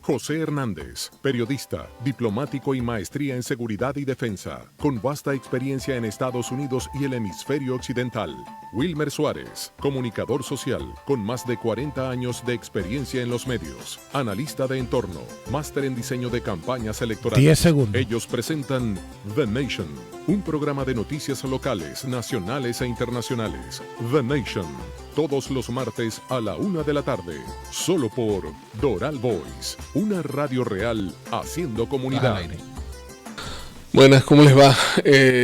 José Hernández, periodista, diplomático y maestría en seguridad y defensa, con vasta experiencia en Estados Unidos y el hemisferio occidental. Wilmer Suárez, comunicador social, con más de 40 años de experiencia en los medios, analista de entorno, máster en diseño de campañas electorales. 10 segundos. Ellos presentan The Nation, un programa de noticias locales, nacionales e internacionales. The Nation, todos los martes a la 1 de la tarde, solo por Doral Voice, una radio real haciendo comunidad. Buenas, ¿cómo les va?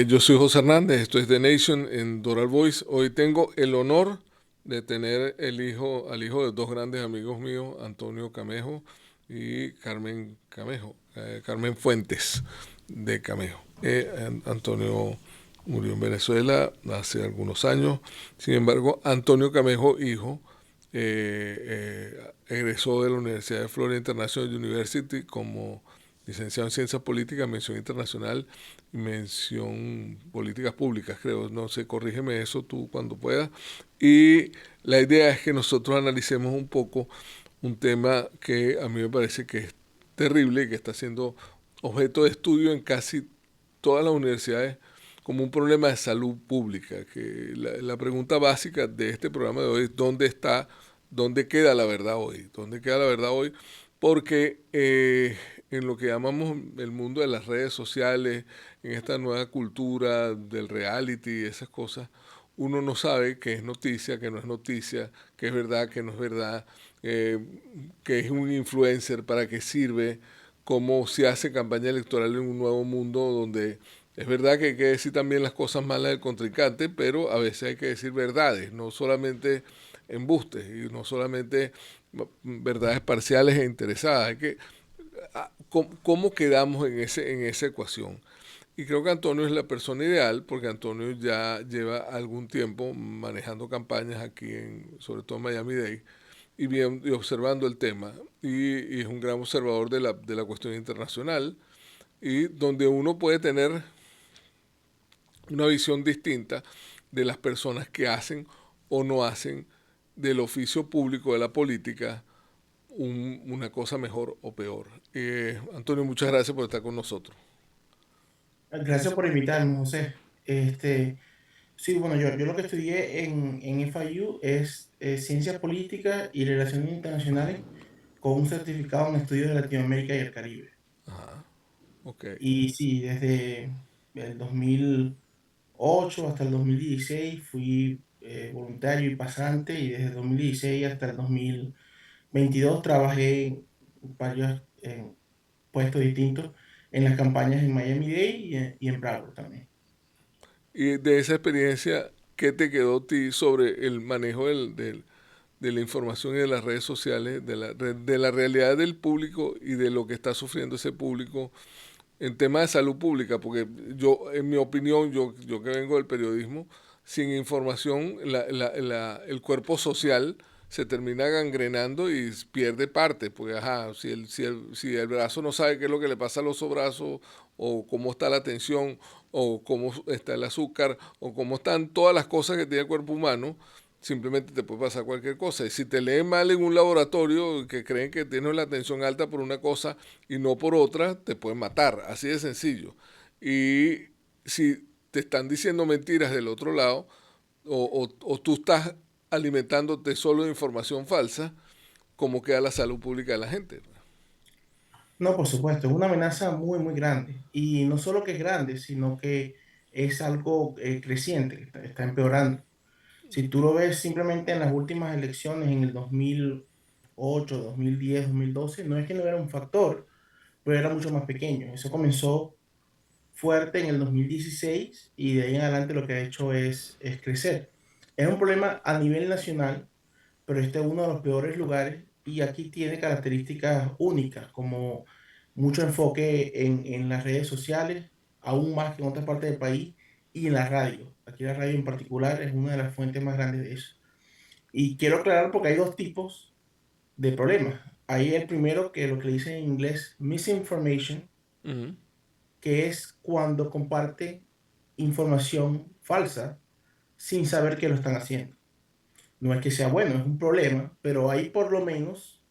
Yo soy José Hernández, esto es The Nation en Doral Voice. Hoy tengo el honor de tener al hijo de dos grandes amigos míos, Antonio Camejo y Carmen Camejo, Carmen Fuentes de Camejo. Antonio murió en Venezuela hace algunos años. Sin embargo, Antonio Camejo, hijo, egresó de la Universidad de Florida International University como licenciado en Ciencias Políticas, mención internacional y mención políticas públicas, creo. No sé, corrígeme eso tú cuando puedas. Y la idea es que nosotros analicemos un poco un tema que a mí me parece que es terrible y que está siendo objeto de estudio en casi todas las universidades como un problema de salud pública. Que la pregunta básica de este programa de hoy es ¿dónde queda la verdad hoy? ¿Dónde queda la verdad hoy? Porque en lo que llamamos el mundo de las redes sociales, en esta nueva cultura del reality y esas cosas, uno no sabe qué es noticia, qué no es noticia, qué es verdad, qué no es verdad, qué es un influencer, para qué sirve, cómo se hace campaña electoral en un nuevo mundo donde es verdad que hay que decir también las cosas malas del contrincante, pero a veces hay que decir verdades, no solamente embustes y no solamente verdades parciales e interesadas. Hay que, ¿cómo quedamos en esa ecuación? Y creo que Antonio es la persona ideal, porque Antonio ya lleva algún tiempo manejando campañas aquí, sobre todo en Miami-Dade, y observando el tema. Y es un gran observador de la cuestión internacional, y donde uno puede tener una visión distinta de las personas que hacen o no hacen del oficio público de la política una cosa mejor o peor. Antonio, muchas gracias por estar con nosotros. Gracias por invitarme, José. Sí, bueno, yo lo que estudié en FIU es Ciencias Políticas y Relaciones Internacionales con un certificado en Estudios de Latinoamérica y el Caribe. Ajá, ok. Y sí, desde el 2008 hasta el 2016 fui voluntario y pasante, y desde el 2016 hasta el 2022 trabajé en varios puestos distintos en las campañas en Miami-Dade y en Broward también. Y de esa experiencia, ¿qué te quedó a ti sobre el manejo de la información y de las redes sociales, de la realidad del público y de lo que está sufriendo ese público en temas de salud pública? Porque yo, en mi opinión, yo que vengo del periodismo, sin información, el cuerpo social se termina gangrenando y pierde parte, porque ajá, si el brazo no sabe qué es lo que le pasa al otro brazo, o cómo está la tensión, o cómo está el azúcar, o cómo están todas las cosas que tiene el cuerpo humano, simplemente te puede pasar cualquier cosa. Y si te leen mal en un laboratorio, que creen que tienes la tensión alta por una cosa y no por otra, te pueden matar, así de sencillo. Y si te están diciendo mentiras del otro lado, o tú estás alimentándote solo de información falsa, ¿cómo queda la salud pública de la gente? No, por supuesto, es una amenaza muy, muy grande. Y no solo que es grande, sino que es algo creciente, que está empeorando. Si tú lo ves simplemente en las últimas elecciones, en el 2008, 2010, 2012, no es que no era un factor, pero era mucho más pequeño. Eso comenzó fuerte en el 2016 y de ahí en adelante lo que ha hecho es crecer. Es un problema a nivel nacional, pero este es uno de los peores lugares y aquí tiene características únicas, como mucho enfoque en las redes sociales, aún más que en otras partes del país, y en la radio. Aquí la radio en particular es una de las fuentes más grandes de eso. Y quiero aclarar porque hay dos tipos de problemas. Hay el primero, que lo que le dicen en inglés misinformation, Uh-huh. que es cuando comparte información falsa sin saber que lo están haciendo. No es que sea bueno, es un problema, pero ahí por lo menos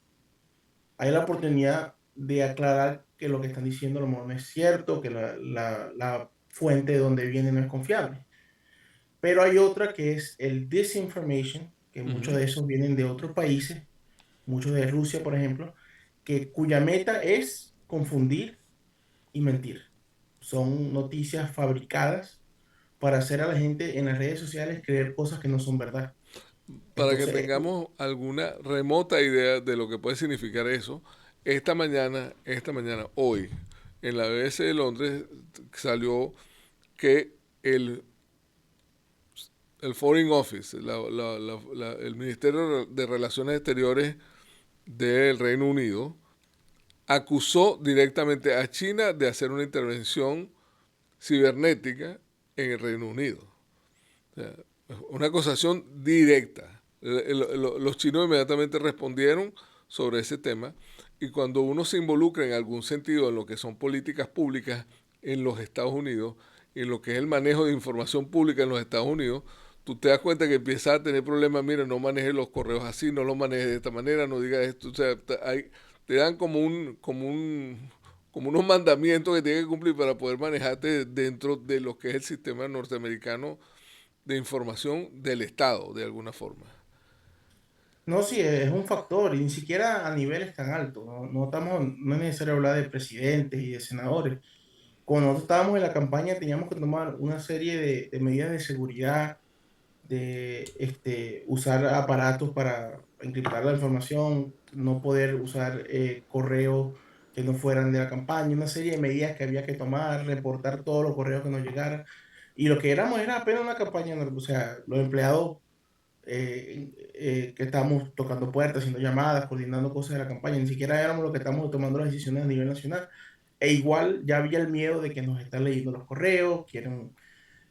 hay la oportunidad de aclarar que lo que están diciendo a lo mejor no es cierto, que la fuente de donde viene no es confiable. Pero hay otra que es el disinformation, que muchos Ujú. de esos vienen de otros países, muchos de Rusia, por ejemplo, cuya meta es confundir y mentir. Son noticias fabricadas para hacer a la gente en las redes sociales creer cosas que no son verdad. Para que Entonces, tengamos alguna remota idea de lo que puede significar eso, hoy, en la BBC de Londres salió que el, el Foreign Office, el Ministerio de Relaciones Exteriores del Reino Unido, acusó directamente a China de hacer una intervención cibernética en el Reino Unido. O sea, una acusación directa. Los chinos inmediatamente respondieron sobre ese tema y cuando uno se involucra en algún sentido en lo que son políticas públicas en los Estados Unidos y en lo que es el manejo de información pública en los Estados Unidos, tú te das cuenta que empiezas a tener problemas. Mira, no manejes los correos así, no los manejes de esta manera, no digas esto. O sea, te dan como unos mandamientos que tienes que cumplir para poder manejarte dentro de lo que es el sistema norteamericano de información del Estado, de alguna forma. no, sí, es un factor, y ni siquiera a niveles tan altos. No es necesario hablar de presidentes y de senadores. Cuando nosotros estábamos en la campaña, teníamos que tomar una serie de medidas de seguridad, de usar aparatos para encriptar la información, no poder usar correos que no fueran de la campaña, una serie de medidas que había que tomar, reportar todos los correos que nos llegaran. Y lo que éramos era apenas una campaña, o sea, los empleados que estábamos tocando puertas, haciendo llamadas, coordinando cosas de la campaña, ni siquiera éramos los que estamos tomando las decisiones a nivel nacional. E igual ya había el miedo de que nos están leyendo los correos, quieren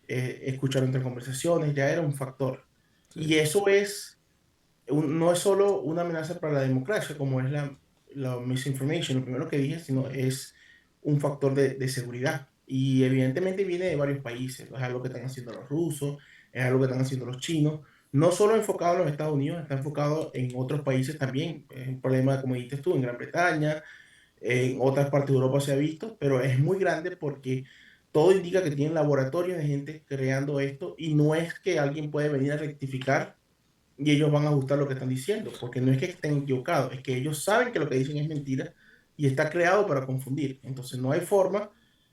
escuchar nuestras conversaciones, ya era un factor. Sí, Y eso no es solo una amenaza para la democracia, como es la misinformation, lo primero que dije, sino es un factor de seguridad. Y evidentemente viene de varios países, es algo que están haciendo los rusos, es algo que están haciendo los chinos, no solo enfocado en los Estados Unidos, está enfocado en otros países también. Es un problema, como dijiste tú, en Gran Bretaña, en otras partes de Europa se ha visto, pero es muy grande porque todo indica que tienen laboratorios de gente creando esto y no es que alguien puede venir a rectificar y ellos van a ajustar lo que están diciendo, porque no es que estén equivocados, es que ellos saben que lo que dicen es mentira y está creado para confundir. Entonces no hay forma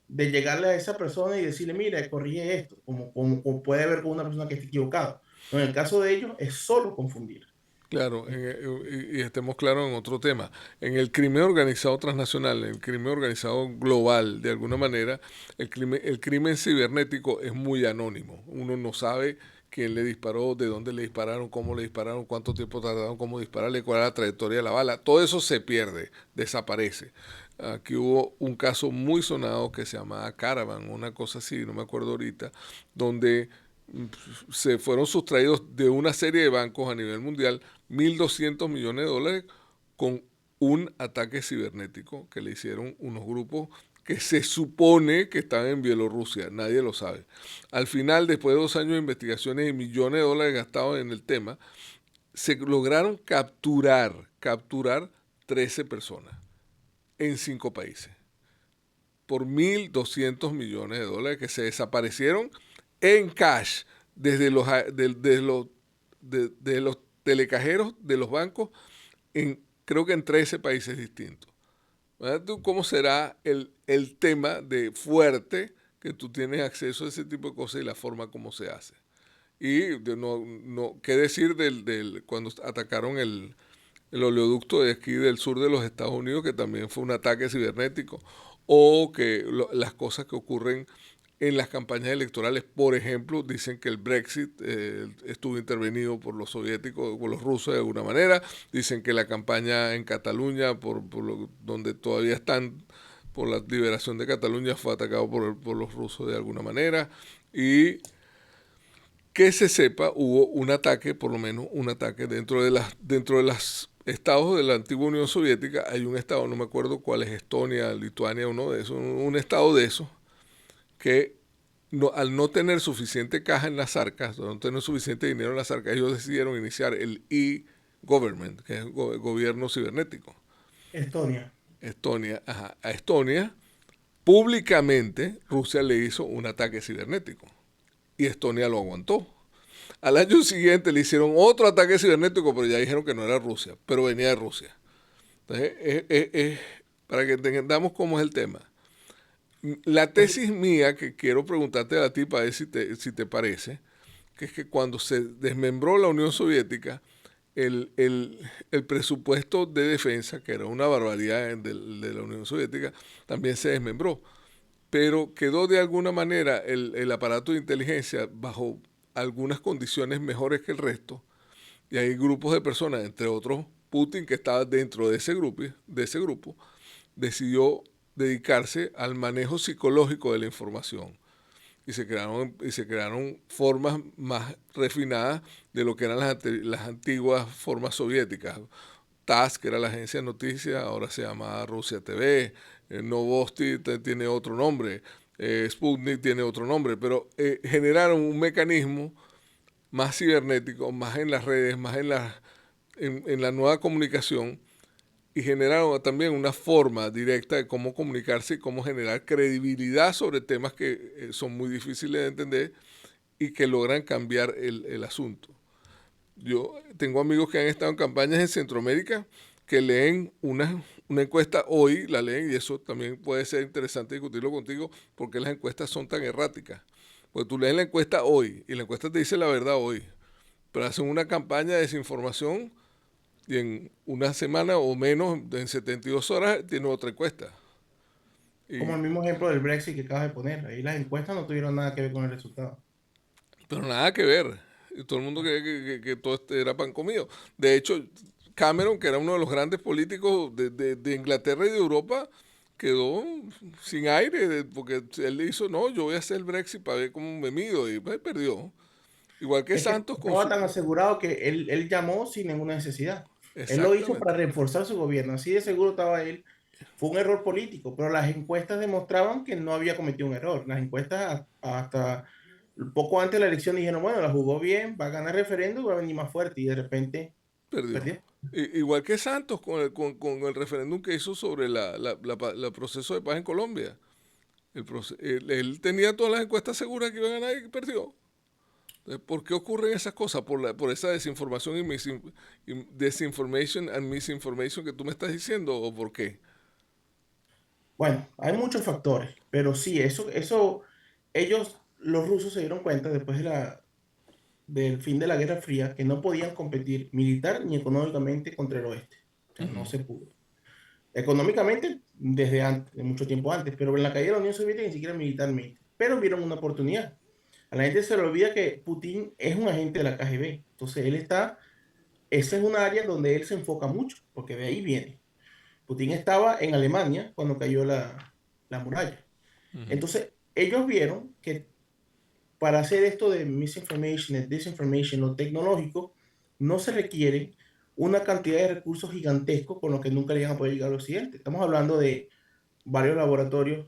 de llegarle a esa persona y decirle, mira, corrige esto, como puede ver con una persona que está equivocada. No, en el caso de ellos es solo confundir. claro, y estemos claros en otro tema. En el crimen organizado transnacional, en el crimen organizado global, de alguna manera, el crimen cibernético es muy anónimo. Uno no sabe quién le disparó, de dónde le dispararon, cómo le dispararon, cuánto tiempo tardaron, cómo dispararle, cuál era la trayectoria de la bala. Todo eso se pierde, desaparece. Aquí hubo un caso muy sonado que se llamaba Caravan, una cosa así, no me acuerdo ahorita, donde se fueron sustraídos de una serie de bancos a nivel mundial 1.200 millones de dólares con un ataque cibernético que le hicieron unos grupos que se supone que están en Bielorrusia, nadie lo sabe. Al final, después de 2 años de investigaciones y millones de dólares gastados en el tema, se lograron capturar 13 personas en 5 países por 1.200 millones de dólares que se desaparecieron en cash desde de los telecajeros de los bancos creo que en 13 países distintos. ¿Verdad? ¿Tú cómo será el tema de fuerte que tú tienes acceso a ese tipo de cosas y la forma como se hace? Y qué decir cuando atacaron el oleoducto de aquí del sur de los Estados Unidos, que también fue un ataque cibernético, o que las cosas que ocurren en las campañas electorales, por ejemplo, dicen que el Brexit estuvo intervenido por los soviéticos, por los rusos de alguna manera, dicen que la campaña en Cataluña, donde todavía están por la liberación de Cataluña, fue atacado por los rusos de alguna manera, y que se sepa, hubo un ataque, por lo menos un ataque dentro de los estados de la antigua Unión Soviética. Hay un estado, no me acuerdo cuál es, Estonia, Lituania, uno de esos, un estado de esos, que al no tener suficiente caja en las arcas, no tener suficiente dinero en las arcas, ellos decidieron iniciar el e-government, que es el gobierno cibernético. Estonia. Estonia, ajá, a Estonia, públicamente Rusia le hizo un ataque cibernético y Estonia lo aguantó. Al año siguiente le hicieron otro ataque cibernético, pero ya dijeron que no era Rusia, pero venía de Rusia. Entonces, para que entendamos cómo es el tema. La tesis mía, que quiero preguntarte a ti para ver si te parece, que es que cuando se desmembró la Unión Soviética, el presupuesto de defensa, que era una barbaridad de la Unión Soviética, también se desmembró. Pero quedó de alguna manera el aparato de inteligencia bajo algunas condiciones mejores que el resto. Y hay grupos de personas, entre otros Putin, que estaba dentro de ese grupo, decidió dedicarse al manejo psicológico de la información y se crearon formas más refinadas de lo que eran las antiguas formas soviéticas. TASS, que era la agencia de noticias, ahora se llama Rusia TV, Novosti tiene otro nombre, Sputnik tiene otro nombre, pero generaron un mecanismo más cibernético, más en las redes, más en la nueva comunicación, y generaron también una forma directa de cómo comunicarse y cómo generar credibilidad sobre temas que son muy difíciles de entender y que logran cambiar el asunto. Yo tengo amigos que han estado en campañas en Centroamérica que leen una encuesta hoy, la leen, y eso también puede ser interesante discutirlo contigo, porque las encuestas son tan erráticas. Porque tú lees la encuesta hoy y la encuesta te dice la verdad hoy, pero hacen una campaña de desinformación y en una semana o menos, en 72 horas, tiene otra encuesta. Como Y, el mismo ejemplo del Brexit que acabas de poner. Ahí las encuestas no tuvieron nada que ver con el resultado. pero nada que ver. Y todo el mundo cree que todo era pan comido. De hecho, Cameron, que era uno de los grandes políticos de Inglaterra y de Europa, quedó sin aire, porque él le hizo, no, yo voy a hacer el Brexit para ver cómo me mido, y pues perdió. Igual que Es que Santos con estaba su... tan asegurado que él llamó sin ninguna necesidad. Él lo hizo para Exactamente, reforzar su gobierno. Así de seguro estaba él. Fue un error político, pero las encuestas demostraban que no había cometido un error. Las encuestas hasta poco antes de la elección dijeron, bueno, la jugó bien, va a ganar el referéndum, va a venir más fuerte y de repente perdió. perdió. Igual que Santos con el referéndum que hizo sobre la proceso de paz en Colombia. Él tenía todas las encuestas seguras que iba a ganar y perdió. Entonces, ¿por qué ocurren esas cosas? Por esa desinformación y desinformation and misinformation que tú me estás diciendo, ¿o por qué? Bueno, hay muchos factores, pero sí, ellos, los rusos se dieron cuenta después del fin de la Guerra Fría que no podían competir militar ni económicamente contra el oeste. O sea, no Ujú. se pudo. Económicamente, desde antes, de mucho tiempo antes, pero en la caída de la Unión Soviética ni siquiera militarmente. Pero vieron una oportunidad. A la gente se le olvida que Putin es un agente de la KGB. Entonces, esa es una área donde él se enfoca mucho, porque de ahí viene. Putin estaba en Alemania cuando cayó la muralla. Ujú. Entonces, ellos vieron que para hacer esto de misinformation, de disinformation o tecnológico, no se requiere una cantidad de recursos gigantescos con los que nunca le iban a poder llegar al occidente. Estamos hablando de varios laboratorios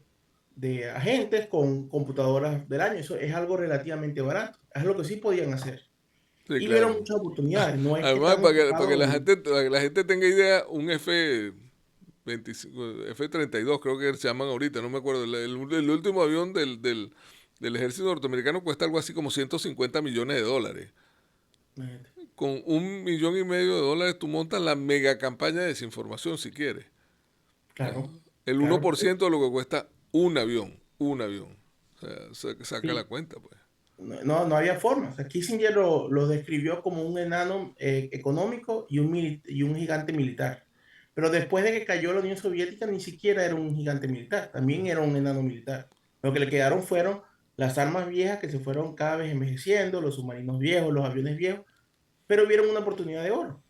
de agentes con computadoras del año. Eso es algo relativamente barato. Es lo que sí podían hacer. Sí, Y vieron claro. muchas oportunidades. No es que Además, están para que enfocados para que la gente tenga idea, un F-32 creo que se llaman ahorita, no me acuerdo. El último avión del ejército norteamericano cuesta algo así como 150 millones de dólares. Con 1,5 millones de dólares tú montas la mega campaña de desinformación si quieres. claro, El uno claro. por ciento de lo que cuesta un avión, un avión. O sea, saca la Sí, cuenta, pues. no había forma. O sea, Kissinger lo describió como un enano económico y un gigante militar. Pero después de que cayó la Unión Soviética, ni siquiera era un gigante militar, también era un enano militar. Lo que le quedaron fueron las armas viejas que se fueron cada vez envejeciendo, los submarinos viejos, los aviones viejos, pero vieron una oportunidad de oro.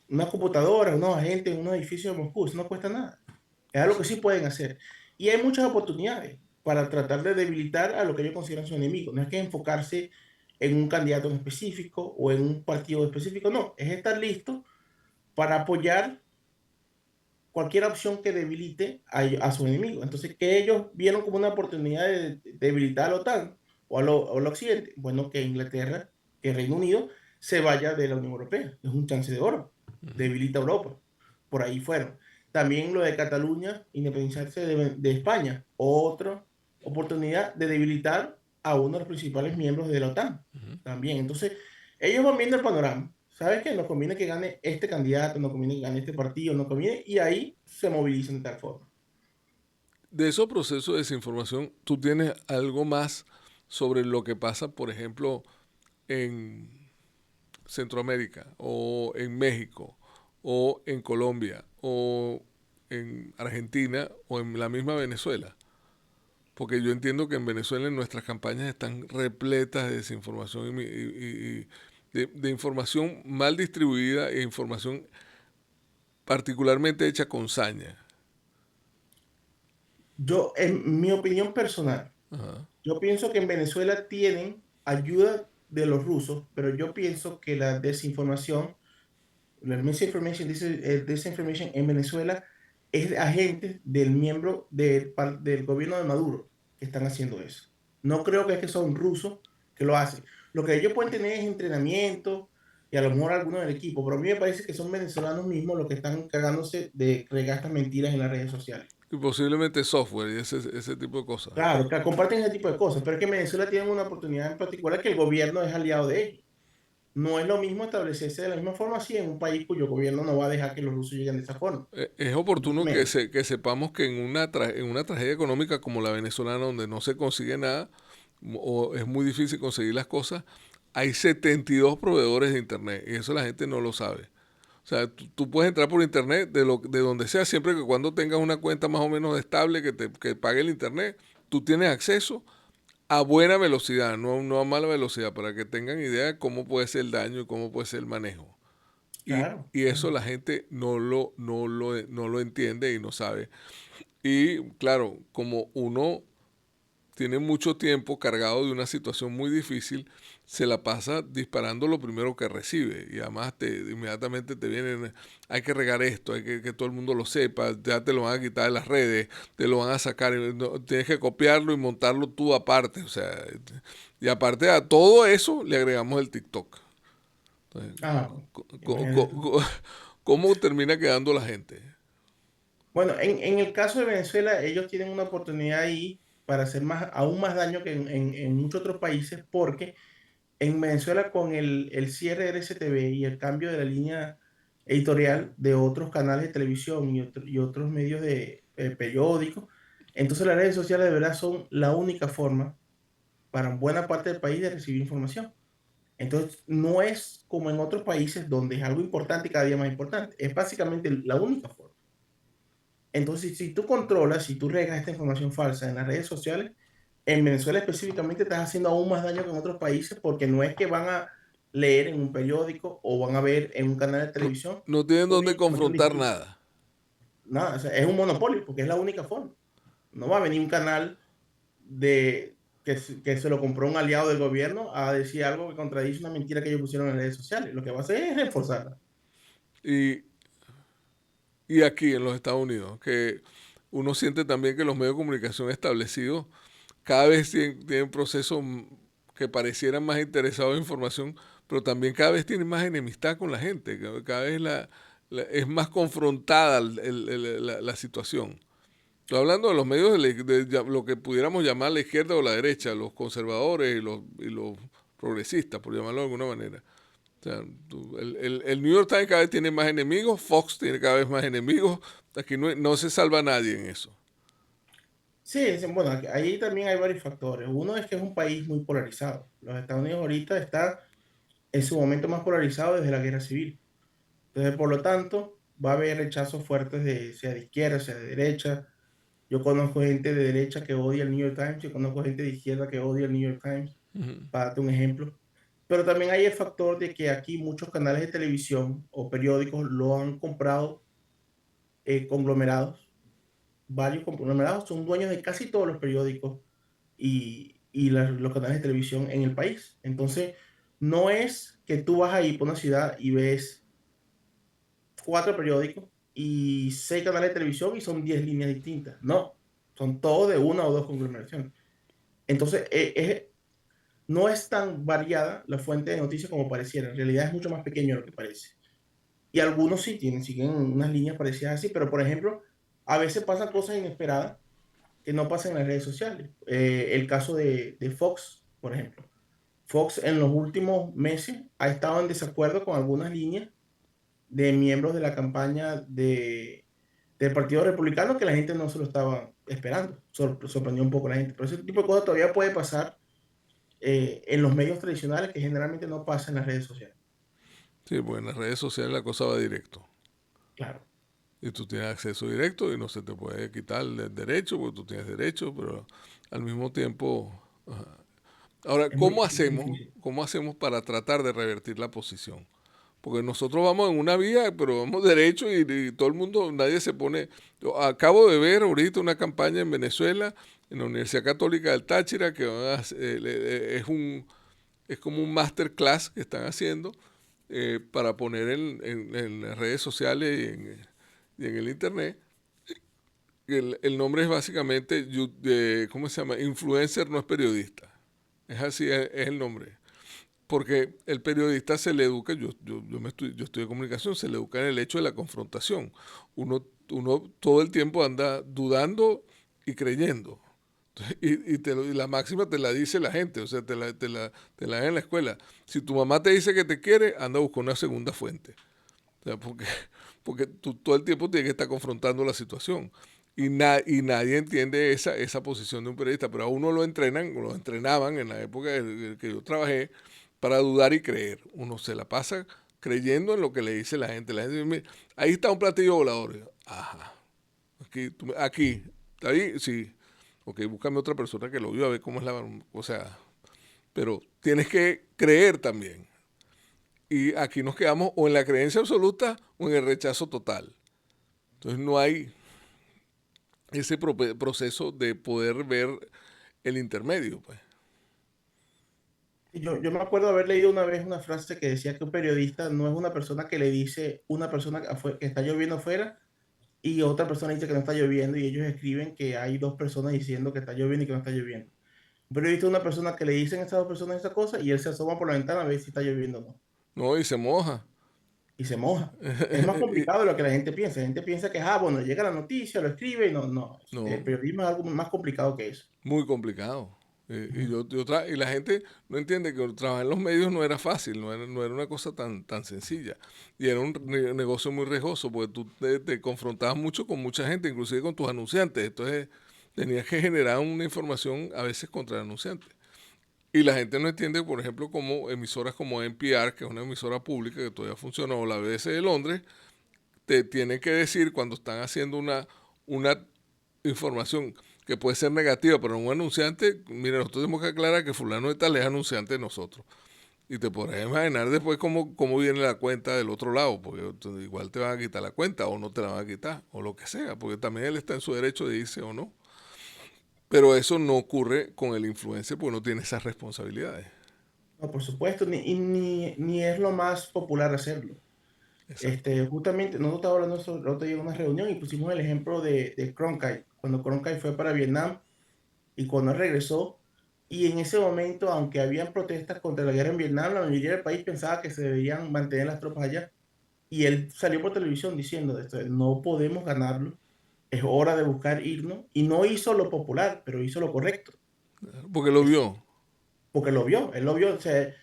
Una computadora, unos agentes, unos edificios de Moscú, eso no cuesta nada. Es algo que sí pueden hacer. Y hay muchas oportunidades para tratar de debilitar a lo que ellos consideran su enemigo. No es que enfocarse en un candidato en específico o en un partido específico, no, es estar listo para apoyar cualquier opción que debilite a su enemigo. Entonces, que ellos vieron como una oportunidad de debilitar a la OTAN o al Occidente, bueno, que Inglaterra, que Reino Unido se vaya de la Unión Europea. Es un chance de oro. Debilita a Europa. Por ahí fueron. También lo de Cataluña, independizarse de España, otra oportunidad de debilitar a uno de los principales miembros de la OTAN. También, entonces, ellos van viendo el panorama. ¿Sabes qué? Nos conviene que gane este candidato, nos conviene que gane este partido, nos conviene, y ahí se movilizan de tal forma. De esos procesos de desinformación, ¿tú tienes algo más sobre lo que pasa, por ejemplo, en Centroamérica o en México o en Colombia o en Argentina o en la misma Venezuela? Porque yo entiendo que en Venezuela nuestras campañas están repletas de desinformación y de información mal distribuida e información particularmente hecha con saña. Yo, en mi opinión personal, Ajá. yo pienso que en Venezuela tienen ayuda de los rusos, pero yo pienso que la desinformación, la misinformation, disinformation en Venezuela es de agentes del miembro del gobierno de Maduro que están haciendo eso. No creo que es que son rusos que lo hacen. Lo que ellos pueden tener es entrenamiento y a lo mejor algunos del equipo, pero a mí me parece que son venezolanos mismos los que están cagándose de regar estas mentiras en las redes sociales. Y posiblemente software y ese tipo de cosas. Claro, que comparten ese tipo de cosas, pero es que en Venezuela tienen una oportunidad en particular que el gobierno es aliado de ellos. No es lo mismo establecerse de la misma forma así en un país cuyo gobierno no va a dejar que los rusos lleguen de esa forma. Es oportuno que, Menos. que sepamos que en una tragedia económica como la venezolana, donde no se consigue nada o es muy difícil conseguir las cosas, hay 72 proveedores de Internet y eso la gente no lo sabe. O sea, tú puedes entrar por Internet de donde sea, siempre que cuando tengas una cuenta más o menos estable que pague el Internet, tú tienes acceso a buena velocidad, no a mala velocidad, para que tengan idea de cómo puede ser el daño y cómo puede ser el manejo. Claro. Y eso la gente no lo entiende y no sabe. Y claro, como uno tiene mucho tiempo cargado de una situación muy difícil, se la pasa disparando lo primero que recibe. Y además inmediatamente te vienen, hay que regar esto, hay que todo el mundo lo sepa, ya te lo van a quitar de las redes, te lo van a sacar, tienes que copiarlo y montarlo tú aparte. O sea, y aparte a todo eso le agregamos el TikTok. Entonces, Ah, co- co- co- imagínate tú. co- ¿cómo termina quedando la gente? Bueno, en el caso de Venezuela, ellos tienen una oportunidad ahí para hacer aún más daño que en muchos otros países, porque en Venezuela con el cierre del STV y el cambio de la línea editorial de otros canales de televisión y otros medios de periódicos, entonces las redes sociales de verdad son la única forma para buena parte del país de recibir información. Entonces, no es como en otros países donde es algo importante y cada día más importante. Es básicamente la única forma. Entonces, si tú controlas, si tú regas esta información falsa en las redes sociales, en Venezuela específicamente estás haciendo aún más daño que en otros países porque no es que van a leer en un periódico o van a ver en un canal de No, televisión no tienen una dónde información confrontar distinta. nada. Nada, o sea, es un monopolio porque es la única forma. No va a venir un canal que se lo compró un aliado del gobierno a decir algo que contradice una mentira que ellos pusieron en las redes sociales. Lo que va a hacer es reforzarla. Y, y aquí en los Estados Unidos, que uno siente también que los medios de comunicación establecidos cada vez tienen procesos que parecieran más interesados en información, pero también cada vez tienen más enemistad con la gente, cada vez es más confrontada la situación. Estoy hablando de los medios lo que pudiéramos llamar la izquierda o la derecha, los conservadores y los progresistas, por llamarlo de alguna manera. O sea, el New York Times cada vez tiene más enemigos, Fox tiene cada vez más enemigos, aquí no se salva nadie en eso. Sí, bueno, ahí también hay varios factores. Uno es que es un país muy polarizado. Los Estados Unidos ahorita está en su momento más polarizado desde la guerra civil. Entonces, por lo tanto, va a haber rechazos fuertes sea de izquierda, sea de derecha. Yo conozco gente de derecha que odia el New York Times, yo conozco gente de izquierda que odia el New York Times, Ujú. para darte un ejemplo. Pero también hay el factor de que aquí muchos canales de televisión o periódicos lo han comprado conglomerados. Varios conglomerados son dueños de casi todos los periódicos y los canales de televisión en el país. Entonces, no es que tú vas ahí por una ciudad y ves 4 periódicos y 6 canales de televisión y son 10 líneas distintas. No, son todos de una o dos conglomeraciones. Entonces, no es tan variada la fuente de noticias como pareciera. En realidad es mucho más pequeño de lo que parece. Y algunos sí siguen unas líneas parecidas así, pero por ejemplo, a veces pasan cosas inesperadas que no pasan en las redes sociales. El caso de Fox, por ejemplo. Fox en los últimos meses ha estado en desacuerdo con algunas líneas de miembros de la campaña del Partido Republicano que la gente no se lo estaba esperando. Sorprendió un poco a la gente. Pero ese tipo de cosas todavía puede pasar en los medios tradicionales que generalmente no pasa en las redes sociales. Sí, pues en las redes sociales la cosa va directo. Claro. Y tú tienes acceso directo y no se te puede quitar el derecho, porque tú tienes derecho, pero al mismo tiempo... Ajá. Ahora, Es muy difícil. ¿cómo hacemos para tratar de revertir la posición? Porque nosotros vamos en una vía, pero vamos derecho y todo el mundo, nadie se pone... Yo acabo de ver ahorita una campaña en Venezuela, en la Universidad Católica del Táchira, que van a es como un masterclass que están haciendo para poner en las redes sociales y en el internet. El nombre es básicamente, ¿cómo se llama? Influencer no es periodista. Es así, es el nombre. Porque el periodista se le educa, yo estudio comunicación, se le educa en el hecho de la confrontación. Uno todo el tiempo anda dudando y creyendo. Y la máxima te la dice la gente, o sea, te la da en la escuela. Si tu mamá te dice que te quiere, anda a buscar una segunda fuente. O sea, porque tú todo el tiempo tienes que estar confrontando la situación. Y nadie entiende esa posición de un periodista, pero a uno lo entrenaban en la época en que yo trabajé para dudar y creer. Uno se la pasa creyendo en lo que le dice la gente. La gente dice: "Mira, ahí está un platillo volador". Y yo, ajá, aquí, ¿está ahí? Sí. Ok, búscame otra persona que lo vio a ver cómo es la... O sea, pero tienes que creer también. Y aquí nos quedamos o en la creencia absoluta o en el rechazo total. Entonces no hay ese proceso de poder ver el intermedio, pues. Yo me acuerdo haber leído una vez una frase que decía que un periodista no es una persona que le dice una persona que está lloviendo afuera y otra persona dice que no está lloviendo y ellos escriben que hay dos personas diciendo que está lloviendo y que no está lloviendo. Un periodista es una persona que le dicen a esas dos personas esa cosa y él se asoma por la ventana a ver si está lloviendo o no. No, y se moja. Y se moja. Es más complicado de lo que la gente piensa. La gente piensa que, bueno, llega la noticia, lo escribe y no, no. El No, periodismo es algo más complicado que eso. muy complicado. Ujú. Y la gente no entiende que trabajar en los medios no era fácil, no era una cosa tan sencilla. Y era un negocio muy riesgoso, porque tú te confrontabas mucho con mucha gente, inclusive con tus anunciantes. Entonces tenías que generar una información a veces contra el anunciante. Y la gente no entiende, por ejemplo, como emisoras como NPR, que es una emisora pública que todavía funciona, o la BBC de Londres, te tienen que decir cuando están haciendo una información que puede ser negativa para un anunciante. Mira, nosotros tenemos que aclarar que fulano de tal es anunciante de nosotros. Y te podrás imaginar después cómo viene la cuenta del otro lado, porque igual te van a quitar la cuenta o no te la van a quitar, o lo que sea, porque también él está en su derecho de irse o no. Pero eso no ocurre con el influencer porque no tiene esas responsabilidades. No, por supuesto, ni es lo más popular hacerlo. Exacto. Justamente, nosotros estábamos hablando sobre el otro día en una reunión y pusimos el ejemplo de Cronkite, cuando Cronkite fue para Vietnam y cuando él regresó. Y en ese momento, aunque habían protestas contra la guerra en Vietnam, la mayoría del país pensaba que se debían mantener las tropas allá. Y él salió por televisión diciendo esto, no podemos ganarlo, es hora de buscar irnos. Y no hizo lo popular, pero hizo lo correcto. Porque lo Es vio. porque lo vio, él lo vio. O sea,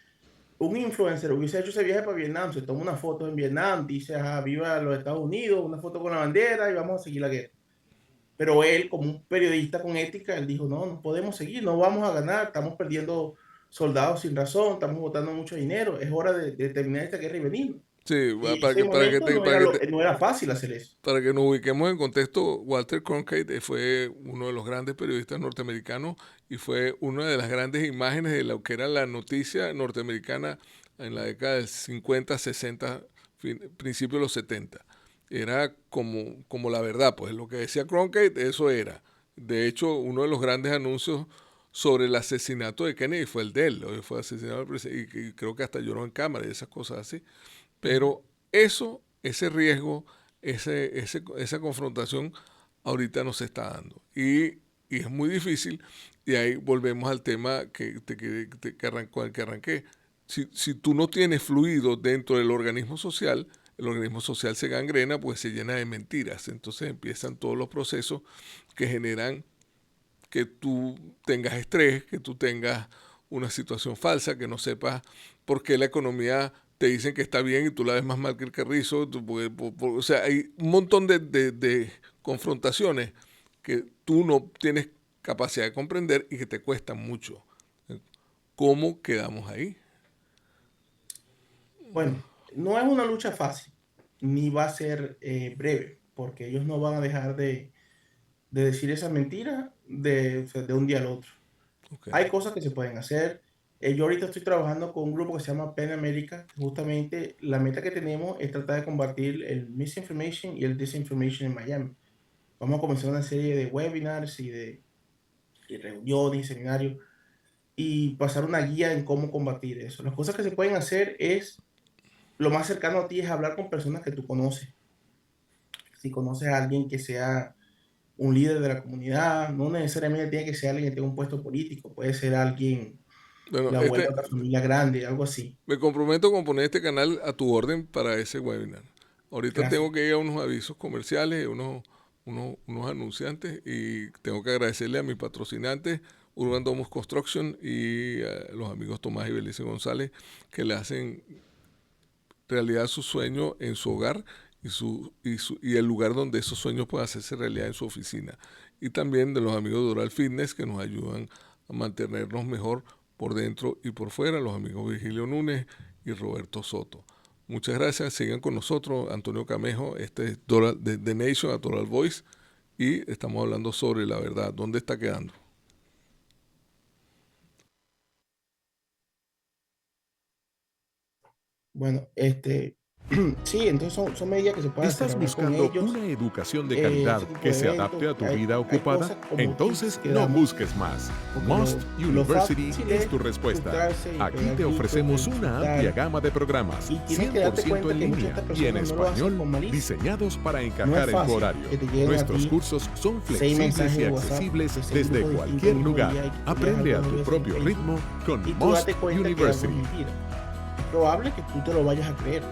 un influencer hubiese hecho ese viaje para Vietnam, se toma una foto en Vietnam, dice, viva los Estados Unidos, una foto con la bandera y vamos a seguir la guerra. Pero él, como un periodista con ética, él dijo, no, no podemos seguir, no vamos a ganar, estamos perdiendo soldados sin razón, estamos botando mucho dinero, es hora de terminar esta guerra y venirnos. Sí, Y en ese momento no era fácil hacer eso. para que nos ubiquemos en contexto, Walter Cronkite fue uno de los grandes periodistas norteamericanos y fue una de las grandes imágenes de lo que era la noticia norteamericana en la década del 50, 60, principios de los 70. Era como la verdad, pues lo que decía Cronkite, eso era. De hecho, uno de los grandes anuncios sobre el asesinato de Kennedy fue el de él. Hoy fue asesinado el presidente y creo que hasta lloró en cámara y esas cosas así. Pero ese riesgo, esa confrontación ahorita no se está dando. Y es muy difícil, y ahí volvemos al tema que arrancó, al que arranqué. Si tú no tienes fluido dentro del organismo social, el organismo social se gangrena, pues se llena de mentiras. Entonces empiezan todos los procesos que generan que tú tengas estrés, que tú tengas una situación falsa, que no sepas por qué la economía te dicen que está bien y tú la ves más mal que el carrizo. O sea, hay un montón de confrontaciones que tú no tienes capacidad de comprender y que te cuestan mucho. ¿Cómo quedamos ahí? Bueno, no es una lucha fácil, ni va a ser breve, porque ellos no van a dejar de decir esa mentira o sea, de un día al otro. Okay. Hay cosas que se pueden hacer. Yo ahorita estoy trabajando con un grupo que se llama PEN América. Justamente la meta que tenemos es tratar de combatir el misinformation y el disinformation en Miami. Vamos a comenzar una serie de webinars y reuniones y seminarios y pasar una guía en cómo combatir eso. Las cosas que se pueden hacer es, lo más cercano a ti es hablar con personas que tú conoces. Si conoces a alguien que sea un líder de la comunidad, no necesariamente tiene que ser alguien que tenga un puesto político, puede ser alguien, Bueno, la abuela de otra familia grande, algo así. me comprometo con poner este canal a tu orden para ese webinar. Ahorita Gracias. tengo que ir a unos avisos comerciales, unos anunciantes, y tengo que agradecerle a mis patrocinantes, Urban Domus Construction y a los amigos Tomás y Belice González, que le hacen realidad su sueño en su hogar y el lugar donde esos sueños puedan hacerse realidad en su oficina. Y también de los amigos de Doral Fitness, que nos ayudan a mantenernos mejor por dentro y por fuera, los amigos Virgilio Núñez y Roberto Soto. Muchas gracias, sigan con nosotros, Antonio Camejo, este es de The Nation, a Doral Voice, y estamos hablando sobre la verdad, ¿dónde está quedando? Bueno, sí, entonces son medidas que se pueden hacer, ¿Estás hablar con buscando ellos, una educación de calidad ese tipo que de se eventos. adapte a tu vida Hay ocupada? cosas como tips Entonces que no damos, busques más. porque Must lo University fácil es es tu respuesta. frustrarse y Aquí pegar te gritos e ofrecemos una amplia insultar. gama de programas, Y tienes que darte 100% cuenta en que muchas de línea estas y en personas no lo hacen español, con malicia. diseñados para No encajar es en tu fácil horario. que te lleguen a Nuestros ti cursos son 6 flexibles mensajes y de WhatsApp accesibles de 6 desde grupos distintos cualquier el mismo lugar. día y que tú leas Aprende a algunas tu veces en propio Facebook ritmo con y tú Must date cuenta que algo es University. mentira. Es probable que tú te lo vayas a creer.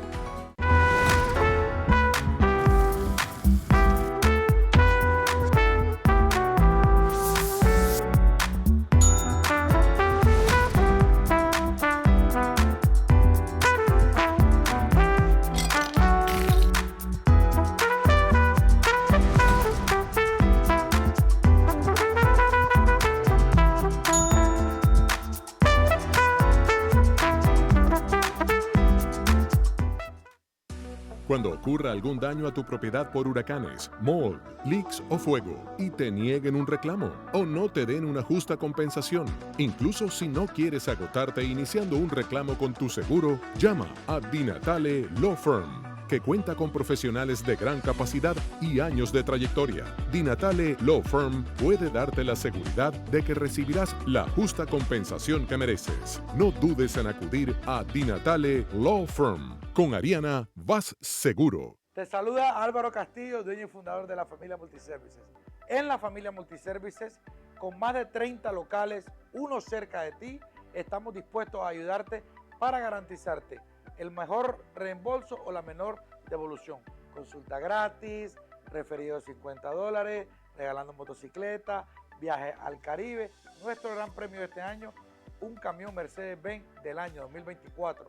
Cuando ocurra algún daño a tu propiedad por huracanes, mold, leaks o fuego y te nieguen un reclamo o no te den una justa compensación, incluso si no quieres agotarte iniciando un reclamo con tu seguro, llama a Di Natale Law Firm, que cuenta con profesionales de gran capacidad y años de trayectoria. Di Natale Law Firm puede darte la seguridad de que recibirás la justa compensación que mereces. No dudes en acudir a Di Natale Law Firm. Con Ariana vas seguro. Te saluda Álvaro Castillo, dueño y fundador de la familia Multiservices. En la familia Multiservices, con más de 30 locales, uno cerca de ti, estamos dispuestos a ayudarte para garantizarte el mejor reembolso o la menor devolución. Consulta gratis, referido de $50, regalando motocicleta, viaje al Caribe. Nuestro gran premio de este año, un camión Mercedes-Benz del año 2024.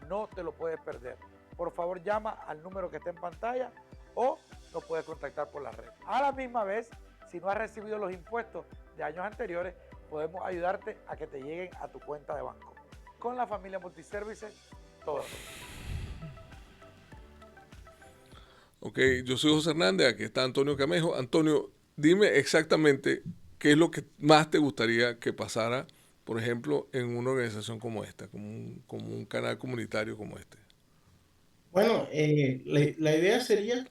No te lo puedes perder. Por favor, llama al número que está en pantalla o nos puedes contactar por la red. A la misma vez, si no has recibido los impuestos de años anteriores, podemos ayudarte a que te lleguen a tu cuenta de banco. Con la familia Multiservices, todo. Ok, yo soy José Hernández, aquí está Antonio Camejo. Antonio, dime exactamente qué es lo que más te gustaría que pasara, por ejemplo, en una organización como esta, como un canal comunitario como este. Bueno, la idea sería,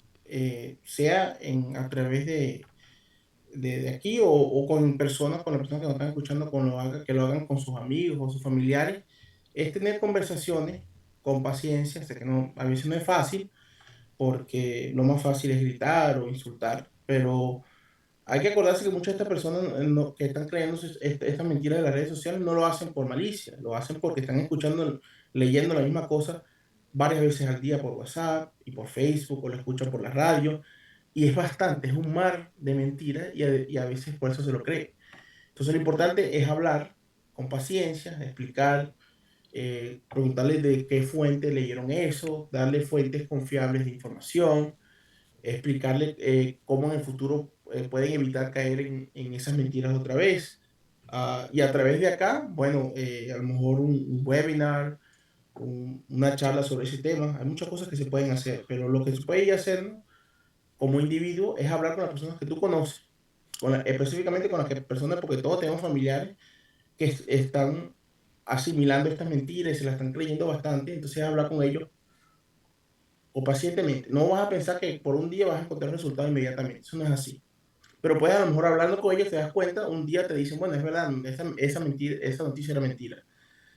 sea a través de aquí o con personas, con las personas que nos están escuchando, que lo hagan con sus amigos o sus familiares, es tener conversaciones con paciencia. Sé que a veces no es fácil, porque lo más fácil es gritar o insultar, pero hay que acordarse que muchas de estas personas que están creyendo estas mentiras de las redes sociales no lo hacen por malicia, lo hacen porque están escuchando, leyendo la misma cosa varias veces al día por WhatsApp y por Facebook o lo escuchan por la radio. Y es bastante, es un mar de mentiras y a veces por eso se lo cree. Entonces lo importante es hablar con paciencia, explicar, preguntarles de qué fuente leyeron eso, darle fuentes confiables de información, explicarle cómo en el futuro pueden evitar caer en esas mentiras otra vez. Y a través de acá, bueno, a lo mejor un webinar, una charla sobre ese tema, hay muchas cosas que se pueden hacer, pero lo que se puede hacer, ¿no?, como individuo es hablar con las personas que tú conoces, específicamente con las personas, porque todos tenemos familiares que están asimilando estas mentiras, se las están creyendo bastante, entonces hablar con ellos o pacientemente. No vas a pensar que por un día vas a encontrar resultados inmediatamente, eso no es así. Pero puedes a lo mejor hablando con ellos te das cuenta, un día te dicen, bueno, es verdad, esa mentira, esa noticia era mentira.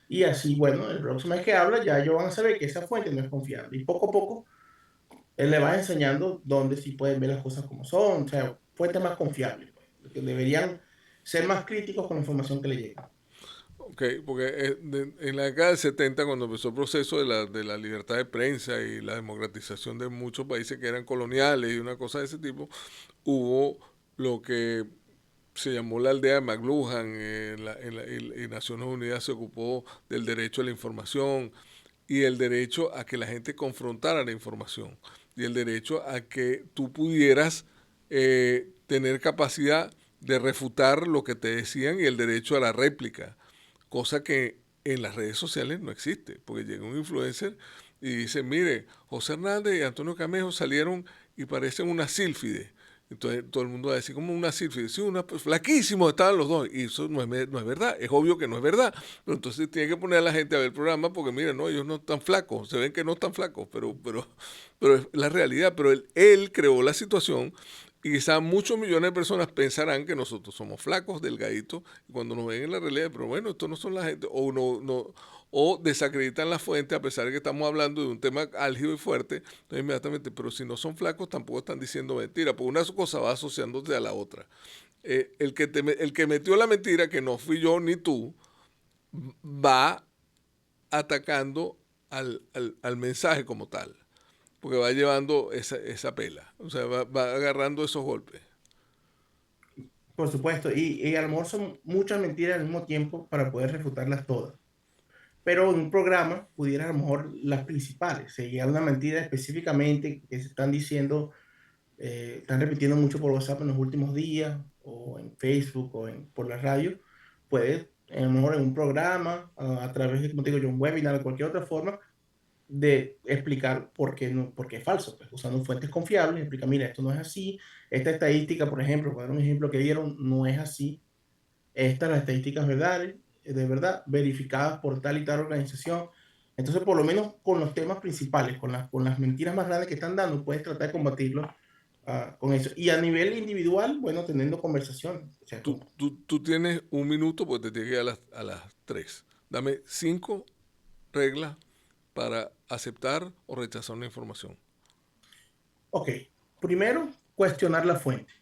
Y así, bueno, el próximo vez que habla ya ellos van a saber que esa fuente no es confiable. Y poco a poco él le va enseñando dónde sí pueden ver las cosas como son, o sea, fuentes más confiables, pues, que deberían ser más críticos con la información que le llega. Ok, porque en la década del 70, cuando empezó el proceso de la libertad de prensa y la democratización de muchos países que eran coloniales y una cosa de ese tipo, hubo lo que se llamó la aldea de McLuhan, y Naciones Unidas se ocupó del derecho a la información y el derecho a que la gente confrontara la información y el derecho a que tú pudieras tener capacidad de refutar lo que te decían y el derecho a la réplica, cosa que en las redes sociales no existe, porque llega un influencer y dice, mire, José Hernández y Antonio Camejo salieron y parecen una sílfide. Entonces todo el mundo va a decir, como una sílfide, sí, flaquísimos estaban los dos, y eso no es verdad, es obvio que no es verdad, pero entonces tiene que poner a la gente a ver el programa, porque mira, no, ellos no están flacos, se ven que no están flacos, pero es la realidad, pero él creó la situación y quizás muchos millones de personas pensarán que nosotros somos flacos, delgaditos, y cuando nos ven en la realidad, pero bueno, esto no son la gente, o desacreditan la fuente a pesar de que estamos hablando de un tema álgido y fuerte, entonces inmediatamente, pero si no son flacos tampoco están diciendo mentira, porque una cosa va asociándose a la otra. El que metió la mentira, que no fui yo ni tú, va atacando al mensaje como tal, porque va llevando esa pela, o sea, va agarrando esos golpes. Por supuesto, y a lo mejor son muchas mentiras al mismo tiempo para poder refutarlas todas. Pero en un programa pudiera a lo mejor las principales, sería una mentira específicamente que se están diciendo, están repitiendo mucho por WhatsApp en los últimos días, o en Facebook, o por la radio, puede a lo mejor en un programa, a través de, como te digo yo, un webinar o cualquier otra forma, de explicar por qué, no, por qué es falso, pues, usando fuentes confiables, explica, mira, esto no es así, esta estadística, por ejemplo, para dar un ejemplo que dieron, no es así, estas las estadísticas verdades, de verdad, verificadas por tal y tal organización. Entonces, por lo menos con los temas principales, con las mentiras más grandes que están dando, puedes tratar de combatirlo con eso. Y a nivel individual, bueno, teniendo conversaciones. O sea, Tú tienes un minuto porque te tiene que ir a las 3. Dame 5 reglas para aceptar o rechazar una información. ok, primero, cuestionar la fuente.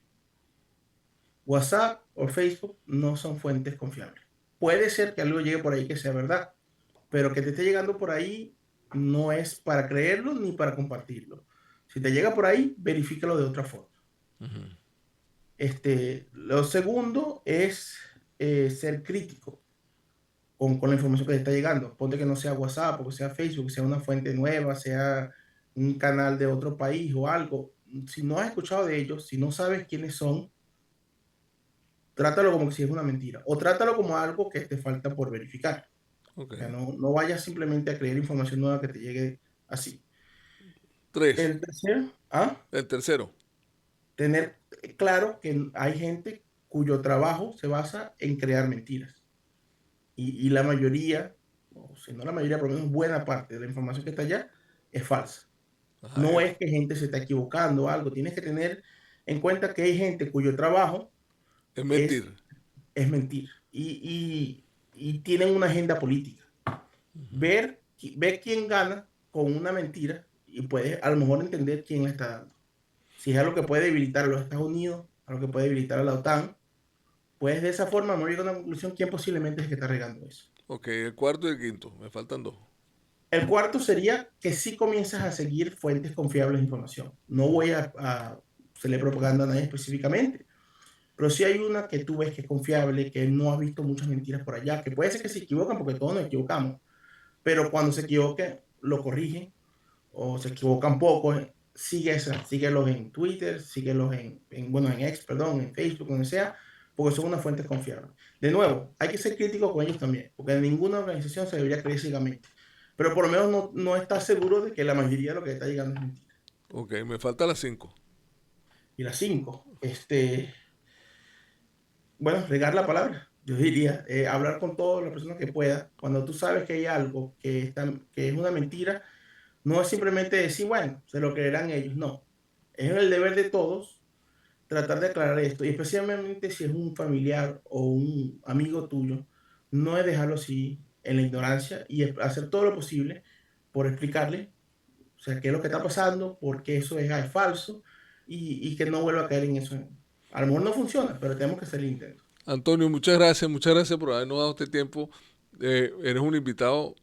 WhatsApp o Facebook no son fuentes confiables. Puede ser que algo llegue por ahí que sea verdad, pero que te esté llegando por ahí no es para creerlo ni para compartirlo. Si te llega por ahí, verifícalo de otra forma. Lo segundo es ser crítico con la información que te está llegando. Ponte que no sea WhatsApp, o que sea Facebook, que sea una fuente nueva, sea un canal de otro país o algo. Si no has escuchado de ellos, si no sabes quiénes son, trátalo como si es una mentira o trátalo como algo que te falta por verificar. O sea, Okay. no vayas simplemente a creer información nueva que te llegue así. 3. El tercero, El tercero. tener claro que hay gente cuyo trabajo se basa en crear mentiras. Y la mayoría, o si no la mayoría, por lo menos buena parte de la información que está allá es falsa. Ajá, No es que gente se está equivocando o algo. Tienes que tener en cuenta que hay gente cuyo trabajo es es, mentir. es mentir y tienen una agenda política. Ver quién gana con una mentira y puedes a lo mejor entender quién la está dando. Si es algo que puede debilitar a los Estados Unidos, algo que puede debilitar a la OTAN, pues de esa forma no llega a una conclusión quién posiblemente es el que está regando eso. Ok, el cuarto y el quinto. Me faltan 2. El cuarto sería que sí comienzas a seguir fuentes confiables de información. No voy a hacerle propaganda a nadie específicamente, pero si hay una que tú ves que es confiable, que no has visto muchas mentiras por allá, que puede ser que se equivocan porque todos nos equivocamos, pero cuando se equivoquen, lo corrigen o se equivocan poco, síguelos en Twitter, síguelos en X, perdón, en Facebook, donde sea, porque son unas fuentes confiables. De nuevo, hay que ser crítico con ellos también, porque en ninguna organización se debería creer ciegamente, pero por lo menos no estás seguro de que la mayoría de lo que está llegando es mentira. Ok, me falta las 5. Y las cinco, bueno, regar la palabra, yo diría, hablar con todas las personas que pueda. Cuando tú sabes que hay algo que es una mentira, no es simplemente decir, bueno, se lo creerán ellos, no. Es el deber de todos tratar de aclarar esto, y especialmente si es un familiar o un amigo tuyo, no es dejarlo así en la ignorancia y hacer todo lo posible por explicarle, o sea, qué es lo que está pasando, por qué eso es falso y que no vuelva a caer en eso. A lo mejor no funciona, pero tenemos que hacer el intento. Antonio, muchas gracias por habernos dado este tiempo. Eres un invitado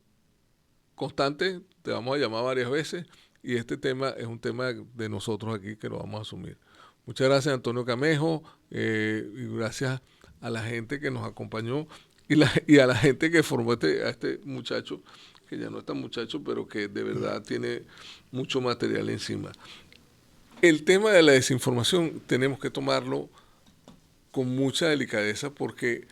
constante, te vamos a llamar varias veces y este tema es un tema de nosotros aquí que lo vamos a asumir. Muchas gracias, Antonio Camejo, y gracias a la gente que nos acompañó y a la gente que formó a este muchacho, que ya no es tan muchacho, pero que de verdad tiene mucho material encima. El tema de la desinformación tenemos que tomarlo con mucha delicadeza porque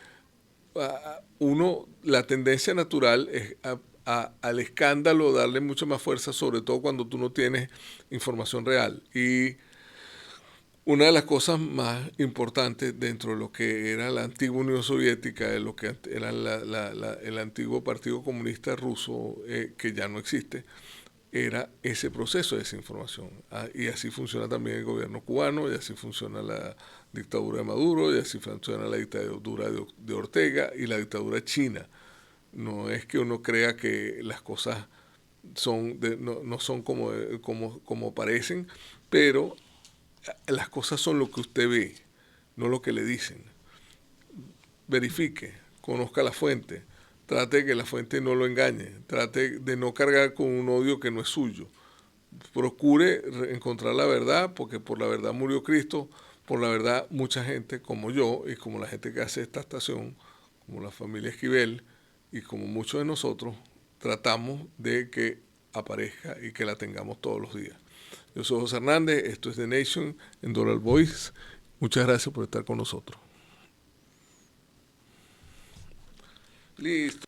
la tendencia natural es al escándalo darle mucha más fuerza, sobre todo cuando tú no tienes información real. Y una de las cosas más importantes dentro de lo que era la antigua Unión Soviética, de lo que era el antiguo Partido Comunista Ruso, que ya no existe, era ese proceso de desinformación. Y así funciona también el gobierno cubano, y así funciona la dictadura de Maduro, y así funciona la dictadura de Ortega y la dictadura china. No es que uno crea que las cosas no son como parecen, pero las cosas son lo que usted ve, no lo que le dicen. Verifique, conozca la fuente, trate de que la fuente no lo engañe, trate de no cargar con un odio que no es suyo. Procure encontrar la verdad, porque por la verdad murió Cristo, por la verdad mucha gente como yo y como la gente que hace esta estación, como la familia Esquivel y como muchos de nosotros, tratamos de que aparezca y que la tengamos todos los días. Yo soy José Hernández, esto es The Nation en Doral Voice. Muchas gracias por estar con nosotros. Listo.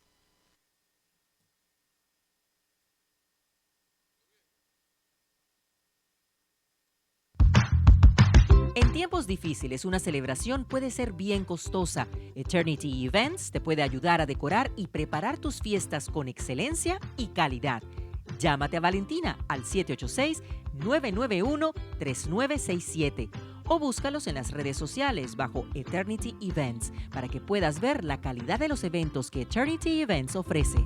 En tiempos difíciles, una celebración puede ser bien costosa. Eternity Events te puede ayudar a decorar y preparar tus fiestas con excelencia y calidad. Llámate a Valentina al 786-991-3967 o búscalos en las redes sociales bajo Eternity Events para que puedas ver la calidad de los eventos que Eternity Events ofrece.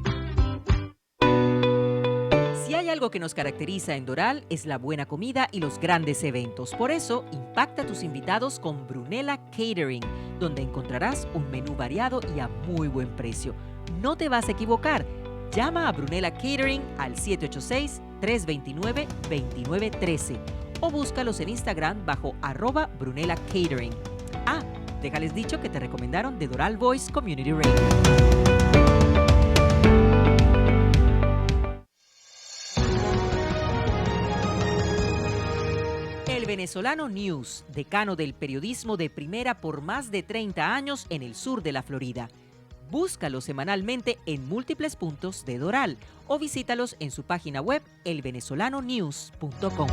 Si hay algo que nos caracteriza en Doral es la buena comida y los grandes eventos. Por eso, impacta a tus invitados con Brunella Catering, donde encontrarás un menú variado y a muy buen precio. No te vas a equivocar. Llama a Brunella Catering al 786-329-2913 o búscalos en Instagram bajo @Brunella Catering. Déjales dicho que te recomendaron de Doral Voice Community Radio. El Venezolano News, decano del periodismo de primera por más de 30 años en el sur de la Florida. Búscalo semanalmente en múltiples puntos de Doral o visítalos en su página web elvenezolanonews.com.